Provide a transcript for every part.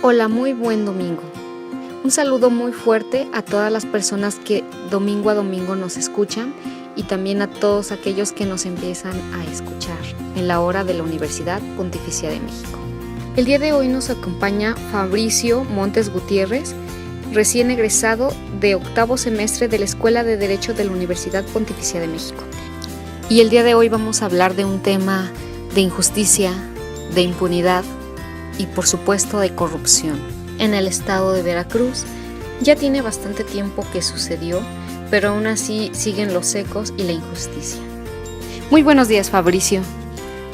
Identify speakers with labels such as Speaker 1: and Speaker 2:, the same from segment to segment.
Speaker 1: Hola, muy buen domingo. Un saludo muy fuerte a todas las personas que domingo a domingo nos escuchan y también a todos aquellos que nos empiezan a escuchar en la hora de la Universidad Pontificia de México. El día de hoy nos acompaña Fabricio Montes Gutiérrez, recién egresado de octavo semestre de la Escuela de Derecho de la Universidad Pontificia de México. Y el día de hoy vamos a hablar de un tema de injusticia, de impunidad y por supuesto de corrupción. En el estado de Veracruz ya tiene bastante tiempo que sucedió, pero aún así siguen los ecos y la injusticia. Muy buenos días, Fabricio.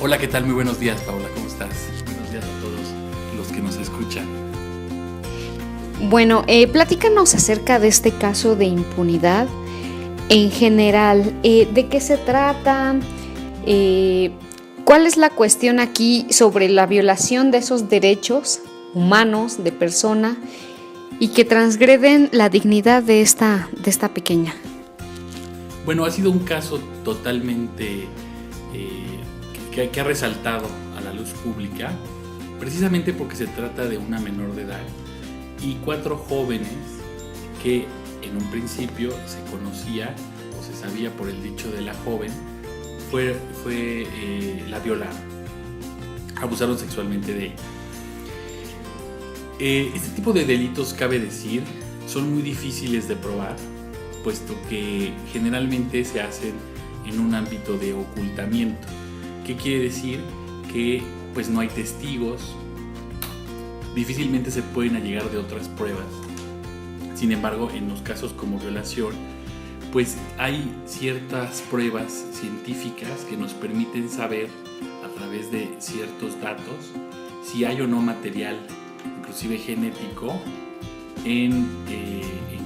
Speaker 2: Hola, ¿qué tal? Muy buenos días, Paula, ¿cómo estás? Buenos días a todos los que nos escuchan.
Speaker 1: Bueno, platícanos acerca de este caso de impunidad en general. ¿De qué se trata? ¿Cuál es la cuestión aquí sobre la violación de esos derechos humanos de persona y que transgreden la dignidad de esta pequeña?
Speaker 2: Bueno, ha sido un caso totalmente que ha resaltado a la luz pública, precisamente porque se trata de una menor de edad y 4 jóvenes que en un principio se conocía o se sabía por el dicho de la joven, la violaron, abusaron sexualmente de ella. Este tipo de delitos, cabe decir, son muy difíciles de probar, puesto que generalmente se hacen en un ámbito de ocultamiento. ¿Qué quiere decir? Que pues no hay testigos, difícilmente se pueden allegar de otras pruebas. Sin embargo, en los casos como violación, pues hay ciertas pruebas científicas que nos permiten saber a través de ciertos datos si hay o no material, inclusive genético, en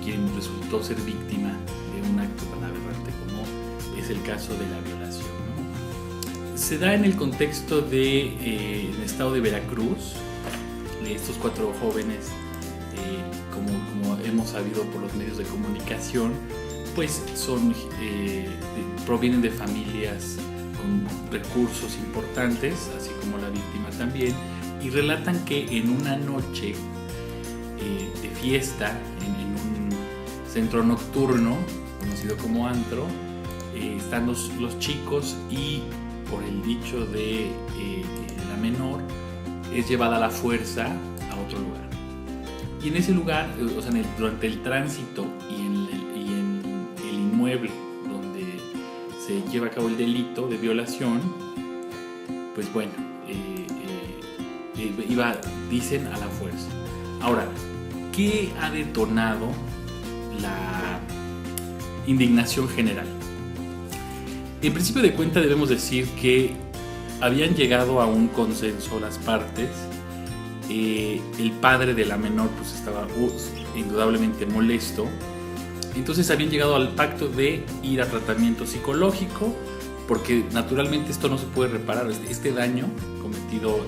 Speaker 2: quien resultó ser víctima de un acto tan aberrante como es el caso de la violación, ¿no? Se da en el contexto del estado de Veracruz, de estos 4 jóvenes, como hemos sabido por los medios de comunicación, pues provienen de familias con recursos importantes, así como la víctima también, y relatan que en una noche de fiesta, en un centro nocturno, conocido como antro, están los chicos y por el dicho de la menor, es llevada a la fuerza a otro lugar. Y en ese lugar, o sea, durante el tránsito y en el inmueble donde se lleva a cabo el delito de violación, pues bueno, dicen a la fuerza. Ahora, ¿qué ha detonado la indignación general? En principio de cuenta debemos decir que habían llegado a un consenso las partes. El padre de la menor pues estaba indudablemente molesto. Entonces habían llegado al pacto de ir a tratamiento psicológico, porque naturalmente esto no se puede reparar. Este daño cometido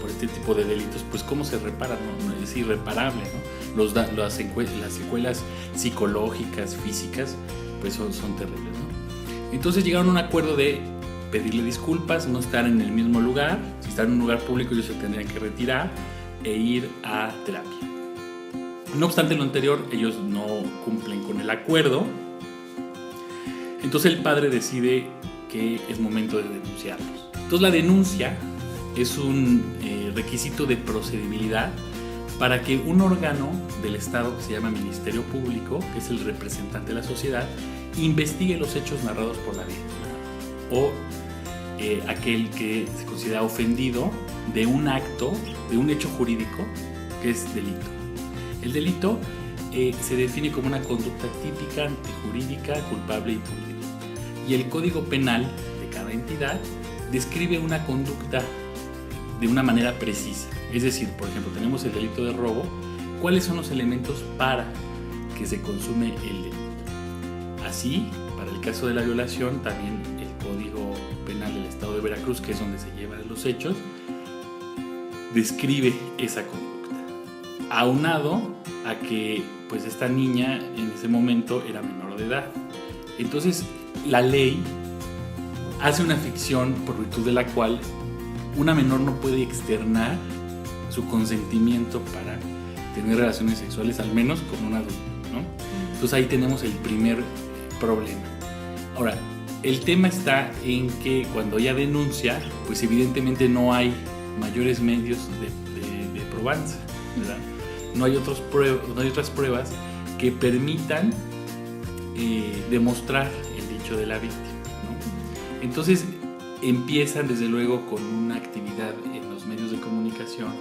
Speaker 2: por este tipo de delitos, pues ¿cómo se repara? No, es irreparable, ¿no? Las secuelas psicológicas, físicas, pues son terribles, ¿no? Entonces llegaron a un acuerdo de pedirle disculpas, no estar en el mismo lugar. Si están en un lugar público, ellos se tendrían que retirar e ir a terapia. No obstante lo anterior, ellos no cumplen con el acuerdo. Entonces el padre decide que es momento de denunciarlos. Entonces la denuncia es un requisito de procedibilidad para que un órgano del Estado que se llama Ministerio Público, que es el representante de la sociedad, investigue los hechos narrados por la víctima o aquel que se considera ofendido de un acto, de un hecho jurídico que es delito. El delito se define como una conducta típica, antijurídica, culpable y punible. Y el Código Penal de cada entidad describe una conducta de una manera precisa. Es decir, por ejemplo, tenemos el delito de robo. ¿Cuáles son los elementos para que se consume el delito? Así, para el caso de la violación, también el Código Penal del Estado de Veracruz, que es donde se llevan los hechos, describe esa conducta. Aunado a que pues esta niña en ese momento era menor de edad. Entonces la ley hace una ficción por virtud de la cual una menor no puede externar su consentimiento para tener relaciones sexuales, al menos con un adulto, ¿no? Entonces ahí tenemos el primer problema. Ahora, el tema está en que cuando ella denuncia, pues evidentemente no hay mayores medios de probanza, ¿verdad? No hay otras pruebas que permitan demostrar el dicho de la víctima, ¿no? Entonces empiezan desde luego con una actividad en los medios de comunicación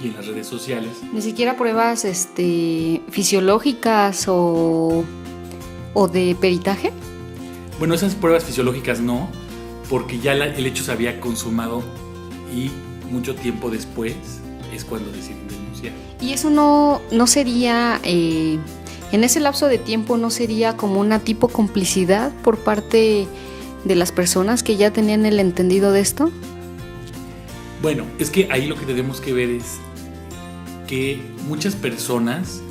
Speaker 2: y en las redes sociales.
Speaker 1: Ni siquiera pruebas fisiológicas o de peritaje.
Speaker 2: Bueno, esas pruebas fisiológicas no, porque ya el hecho se había consumado y mucho tiempo después es cuando deciden denunciar.
Speaker 1: Y eso no sería, en ese lapso de tiempo no sería como una tipo complicidad por parte de las personas que ya tenían el entendido de esto.
Speaker 2: Bueno, es que ahí lo que tenemos que ver es que muchas personas,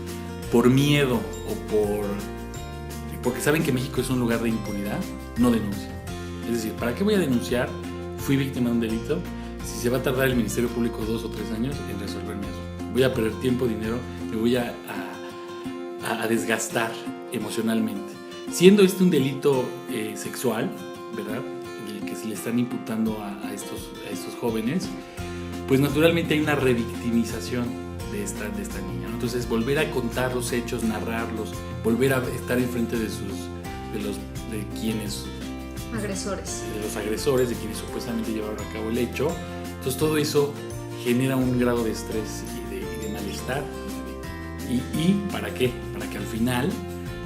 Speaker 2: por miedo o porque saben que México es un lugar de impunidad, no denuncian. Es decir, ¿para qué voy a denunciar? Fui víctima de un delito, si se va a tardar el Ministerio Público 2 o 3 años en resolverme eso. Voy a perder tiempo, dinero, me voy a desgastar emocionalmente. Siendo este un delito sexual, ¿verdad?, que se le están imputando a estos jóvenes, pues naturalmente hay una revictimización de esta niña, ¿no? Entonces volver a contar los hechos, narrarlos, volver a estar enfrente de quienes
Speaker 1: agresores,
Speaker 2: de los agresores, de quienes supuestamente llevaron a cabo el hecho. Entonces todo eso genera un grado de estrés y de malestar. ¿Y para qué? Para que al final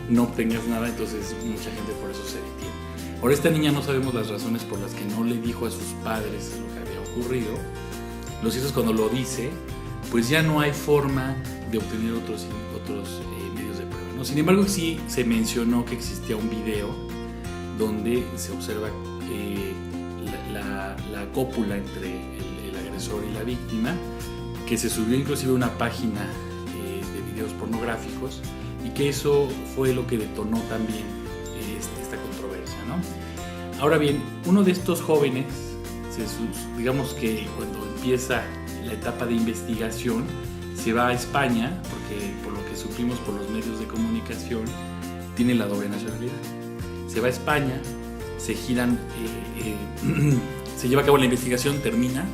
Speaker 2: no obtengas nada. Entonces mucha gente por eso se detiene. Ahora, esta niña no sabemos las razones por las que no le dijo a sus padres lo que había ocurrido. Lo cierto es cuando lo dice, pues ya no hay forma de obtener otros medios de prueba, ¿no? Sin embargo, sí se mencionó que existía un video donde se observa la cópula entre el agresor y la víctima, que se subió inclusive a una página de videos pornográficos, y que eso fue lo que detonó también esta controversia, ¿no? Ahora bien, uno de estos jóvenes, digamos que cuando empieza la etapa de investigación, se va a España, porque por lo que supimos por los medios de comunicación, tiene la doble nacionalidad. Se va a España, se lleva a cabo la investigación, termina,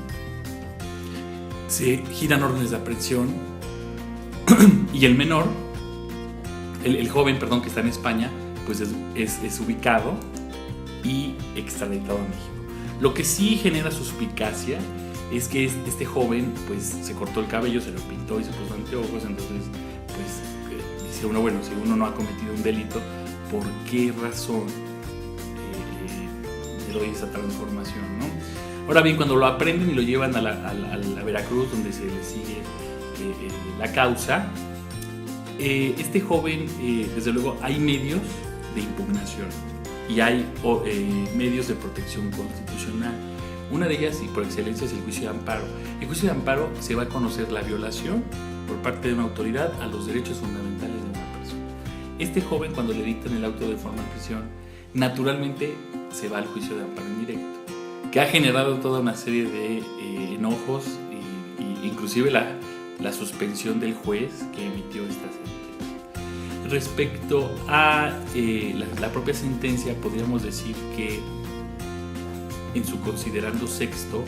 Speaker 2: se giran órdenes de aprehensión y el menor, el joven, perdón, que está en España, pues es ubicado y extraditado a México. Lo que sí genera suspicacia es que este joven pues se cortó el cabello, se lo pintó y se puso anteojos. Entonces pues dice uno, bueno, si uno no ha cometido un delito, ¿por qué razón le doy esa transformación, ¿no? Ahora bien, cuando lo aprenden y lo llevan a la Veracruz, donde se le sigue la causa, este joven, desde luego, hay medios de impugnación y hay medios de protección constitucional. Una de ellas, y por excelencia, es el juicio de amparo. El juicio de amparo se va a conocer la violación por parte de una autoridad a los derechos fundamentales de una persona. Este joven, cuando le dictan el auto de forma de prisión, naturalmente se va al juicio de amparo en directo, que ha generado toda una serie de enojos e inclusive la suspensión del juez que emitió esta sentencia. Respecto a la propia sentencia, podríamos decir que en su considerando sexto,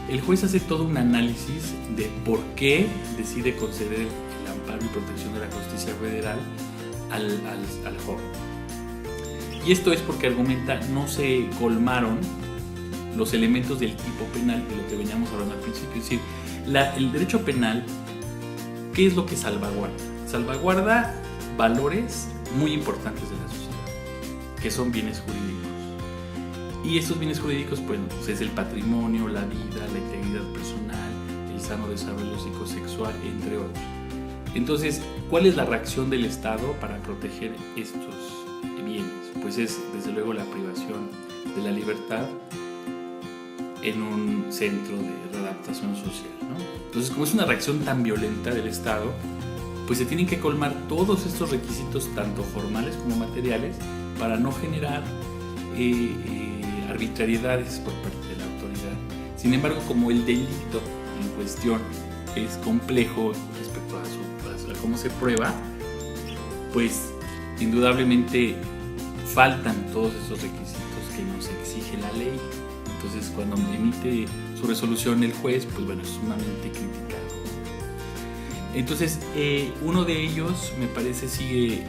Speaker 2: el juez hace todo un análisis de por qué decide conceder el amparo y protección de la justicia federal al joven. Y esto es porque argumenta no se colmaron los elementos del tipo penal, de lo que veníamos hablando al principio. Es decir, el derecho penal, ¿qué es lo que salvaguarda? Salvaguarda valores muy importantes de la sociedad, que son bienes jurídicos. Y estos bienes jurídicos, pues es el patrimonio, la vida, la integridad personal, el sano desarrollo psicosexual, entre otros. Entonces, ¿cuál es la reacción del Estado para proteger estos bienes? Pues es, desde luego, la privación de la libertad en un centro de readaptación social, ¿no? Entonces, como es una reacción tan violenta del Estado, pues se tienen que colmar todos estos requisitos, tanto formales como materiales, para no generar arbitrariedades por parte de la autoridad. Sin embargo, como el delito en cuestión es complejo respecto a cómo se prueba, pues indudablemente faltan todos esos requisitos que nos exige la ley. Entonces, cuando emite su resolución el juez, pues bueno, es sumamente criticado. Entonces, uno de ellos, me parece, se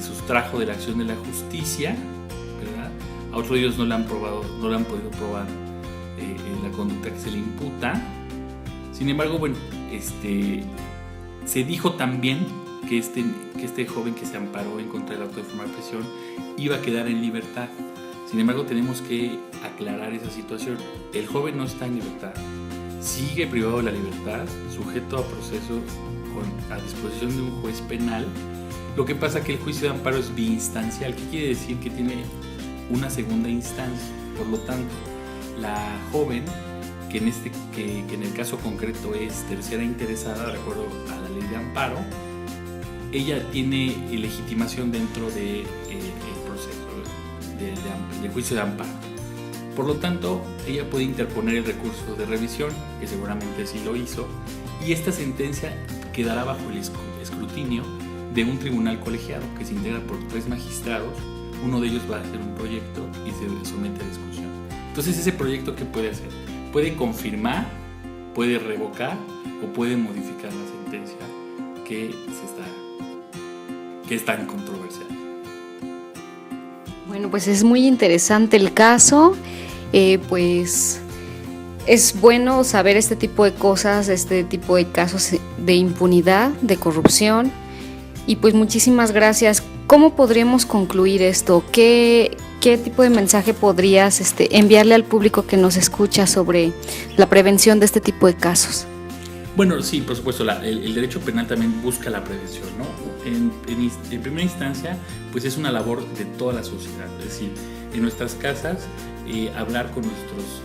Speaker 2: sustrajo de la acción de la justicia, ¿verdad? A otro de ellos no le han podido probar la conducta que se le imputa. Sin embargo, bueno, se dijo también que este joven que se amparó en contra del auto de formal prisión iba a quedar en libertad. Sin embargo, tenemos que aclarar esa situación. El joven no está en libertad, sigue privado de la libertad, sujeto a proceso a disposición de un juez penal. Lo que pasa es que el juicio de amparo es biinstancial. ¿Qué quiere decir? Que tiene una segunda instancia. Por lo tanto, la joven, que en el caso concreto es tercera interesada, de acuerdo a la ley de amparo, ella tiene legitimación dentro del proceso del juicio de amparo. Por lo tanto, ella puede interponer el recurso de revisión, que seguramente sí lo hizo, y esta sentencia quedará bajo el escrutinio de un tribunal colegiado que se integra por 3 magistrados. Uno de ellos va a hacer un proyecto y se somete a discusión. Entonces, ese proyecto, ¿qué puede hacer? Puede confirmar, puede revocar o puede modificar la sentencia que es tan controversial.
Speaker 1: Bueno, pues es muy interesante el caso. Pues es bueno saber este tipo de cosas, este tipo de casos de impunidad, de corrupción. Y pues muchísimas gracias. ¿Cómo podríamos concluir esto? ¿Qué tipo de mensaje podrías enviarle al público que nos escucha sobre la prevención de este tipo de casos?
Speaker 2: Bueno, sí, por supuesto, el derecho penal también busca la prevención, ¿no? En primera instancia, pues es una labor de toda la sociedad, es decir, en nuestras casas, hablar con nuestros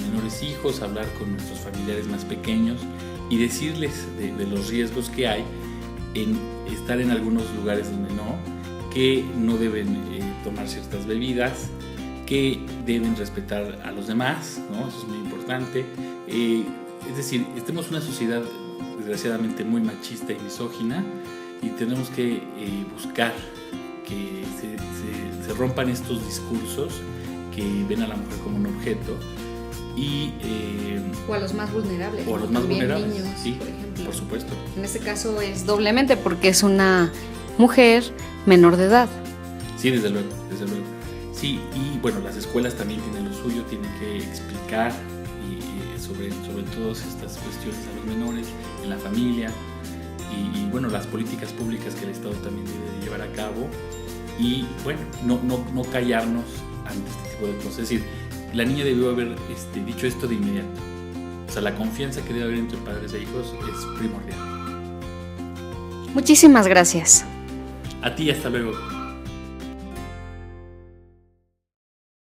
Speaker 2: menores hijos, hablar con nuestros familiares más pequeños y decirles de los riesgos que hay en estar en algunos lugares donde que no deben tomar ciertas bebidas, que deben respetar a los demás, ¿no? Eso es muy importante. Es decir, estamos en una sociedad desgraciadamente muy machista y misógina y tenemos que buscar que se rompan estos discursos que ven a la mujer como un objeto
Speaker 1: o a los más vulnerables.
Speaker 2: O a los más vulnerables,
Speaker 1: niños,
Speaker 2: sí,
Speaker 1: por ejemplo.
Speaker 2: Por supuesto.
Speaker 1: En este caso es doblemente porque es una mujer menor de edad.
Speaker 2: Sí, desde luego. Sí, y bueno, las escuelas también tienen lo suyo, tienen que explicar sobre todas estas cuestiones a los menores, en la familia, y bueno, las políticas públicas que el Estado también debe llevar a cabo, y bueno, no callarnos ante este tipo de cosas. Es decir, la niña debió haber dicho esto de inmediato. O sea, la confianza que debe haber entre padres e hijos es primordial.
Speaker 1: Muchísimas gracias.
Speaker 2: A ti, hasta luego.